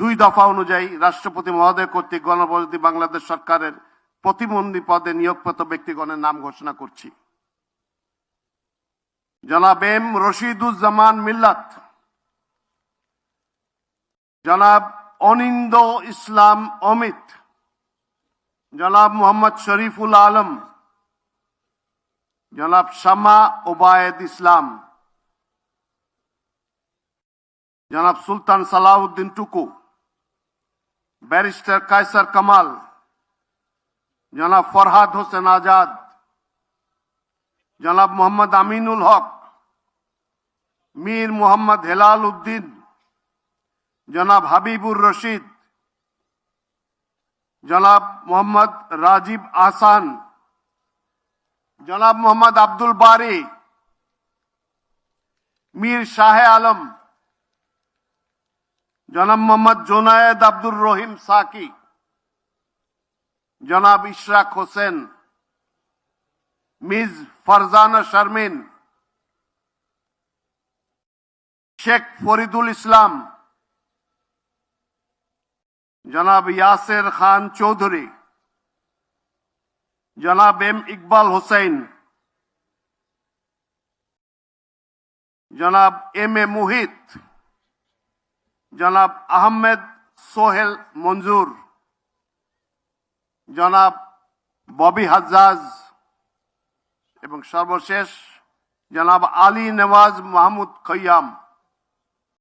2 দফা অনুযায়ী রাষ্ট্রপতি মহোদয় কর্তৃক গণপ্রজাতন্ত্রী বাংলাদেশ সরকারের প্রতিমন্ত্রী পদে নিয়োগপ্রাপ্ত ব্যক্তিগণের নাম ঘোষণা করছি। জনাব এম রশিদুজ্জামান মিল্লাত, জনাব অনিন্দ ইসলাম অমিত, জনাব মোহাম্মদ শরীফুল আলম, জনাব শামা ওবায়েদ ইসলাম, জনাব সুলতান সালাউদ্দিন টুকু, ব্যারিস্টার কায়সার কামাল, জনাব ফরহাদ হোসেন আজাদ, জনাব মোহাম্মদ আমিনুল হক, মীর মোহাম্মদ হেলাল উদ্দিন, জনাব হাবিবুর রশিদ, জনাব মোহাম্মদ রাজীব আহসান, জনাব মোহাম্মদ আব্দুল বারি, মীর শাহে আলম, জনাব মোহাম্মদ জোনায়েদ আব্দুর রহিম সাকি, জনাব ইশরাক হোসেন, মিস ফারজানা শারমিন, শেখ ফরিদুল ইসলাম, জনাব ইয়াসের খান চৌধুরী, জনাব এম ইকবাল হোসেন, জনাব এম এ মুহিত, জনাব আহমেদ সোহেল মঞ্জুর, জনাব ববি হাজ্জাজ এবং সর্বশেষ জনাব আলী নওয়াজ মাহমুদ খৈয়াম।